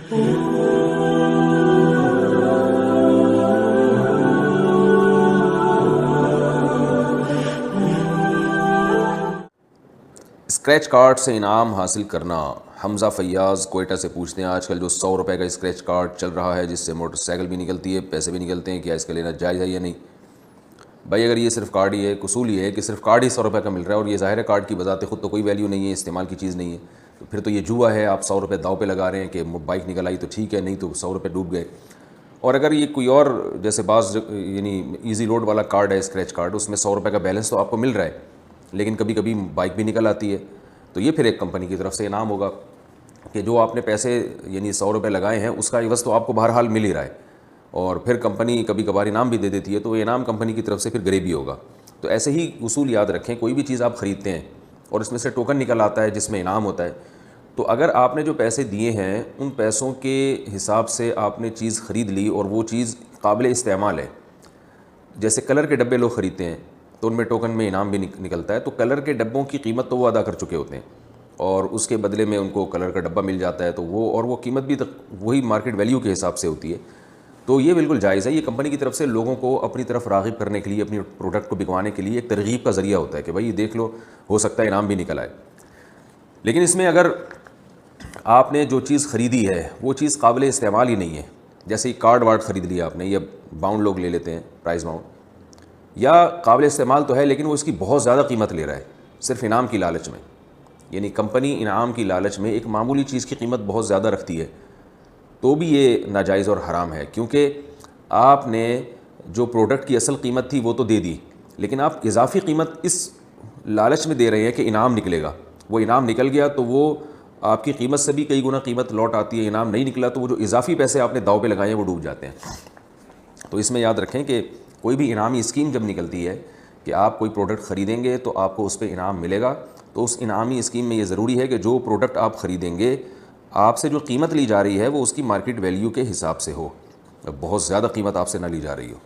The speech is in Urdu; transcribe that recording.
اسکریچ کارڈ سے انعام حاصل کرنا. حمزہ فیاض کوئٹہ سے پوچھتے ہیں آج کل جو 100 روپے کا اسکریچ کارڈ چل رہا ہے جس سے موٹر سائیکل بھی نکلتی ہے، پیسے بھی نکلتے ہیں، کیا اس کا لینا جائز ہے یا نہیں؟ بھائی اگر یہ صرف کارڈ ہی ہے، اصول یہ ہے کہ صرف کارڈ ہی 100 روپے کا مل رہا ہے اور یہ ظاہر ہے کارڈ کی بذات خود تو کوئی ویلیو نہیں ہے، استعمال کی چیز نہیں ہے، تو پھر تو یہ جوا ہے. آپ 100 روپے داؤ پہ لگا رہے ہیں کہ بائک نکل آئی تو ٹھیک ہے، نہیں تو 100 روپے ڈوب گئے. اور اگر یہ کوئی اور جیسے بعض یعنی ایزی لوڈ والا کارڈ ہے اسکریچ کارڈ، اس میں 100 روپے کا بیلنس تو آپ کو مل رہا ہے لیکن کبھی کبھی بائک بھی نکل آتی ہے، تو یہ پھر ایک کمپنی کی طرف سے انعام ہوگا کہ جو آپ نے پیسے یعنی 100 روپے لگائے ہیں اس کا عوض تو آپ کو بہرحال مل ہی رہا ہے. اور پھر کمپنی کبھی کبھار انعام بھی دے دیتی ہے تو وہ انعام کمپنی کی طرف سے پھر غریبی ہوگا. تو ایسے ہی اصول یاد رکھیں، کوئی بھی چیز آپ خریدتے ہیں اور اس میں سے ٹوکن نکل آتا ہے جس میں انعام ہوتا ہے، تو اگر آپ نے جو پیسے دیے ہیں ان پیسوں کے حساب سے آپ نے چیز خرید لی اور وہ چیز قابل استعمال ہے، جیسے کلر کے ڈبے لوگ خریدتے ہیں تو ان میں ٹوکن میں انعام بھی نکلتا ہے، تو کلر کے ڈبوں کی قیمت تو وہ ادا کر چکے ہوتے ہیں اور اس کے بدلے میں ان کو کلر کا ڈبہ مل جاتا ہے، تو وہ قیمت بھی وہی مارکیٹ ویلیو کے حساب سے ہوتی ہے. تو یہ بالکل جائز ہے. یہ کمپنی کی طرف سے لوگوں کو اپنی طرف راغب کرنے کے لیے، اپنی پروڈکٹ کو بکوانے کے لیے ایک ترغیب کا ذریعہ ہوتا ہے کہ بھائی دیکھ لو، ہو سکتا ہے انعام بھی نکل آئے. لیکن اس میں اگر آپ نے جو چیز خریدی ہے وہ چیز قابل استعمال ہی نہیں ہے، جیسے کارڈ وارڈ خرید لیا آپ نے، یا باؤنڈ لوگ لے لیتے ہیں پرائز باؤنڈ، یا قابل استعمال تو ہے لیکن وہ اس کی بہت زیادہ قیمت لے رہا ہے صرف انعام کی لالچ میں، یعنی کمپنی انعام کی لالچ میں ایک معمولی چیز کی قیمت بہت زیادہ رکھتی ہے، تو بھی یہ ناجائز اور حرام ہے. کیونکہ آپ نے جو پروڈکٹ کی اصل قیمت تھی وہ تو دے دی، لیکن آپ اضافی قیمت اس لالچ میں دے رہے ہیں کہ انعام نکلے گا. وہ انعام نکل گیا تو وہ آپ کی قیمت سے بھی کئی گنا قیمت لوٹ آتی ہے، انعام نہیں نکلا تو وہ جو اضافی پیسے آپ نے داؤ پہ لگائے ہیں وہ ڈوب جاتے ہیں. تو اس میں یاد رکھیں کہ کوئی بھی انعامی اسکیم جب نکلتی ہے کہ آپ کوئی پروڈکٹ خریدیں گے تو آپ کو اس پہ انعام ملے گا، تو اس انعامی اسکیم میں یہ ضروری ہے کہ جو پروڈکٹ آپ خریدیں گے آپ سے جو قیمت لی جا رہی ہے وہ اس کی مارکیٹ ویلیو کے حساب سے ہو، بہت زیادہ قیمت آپ سے نہ لی جا رہی ہو.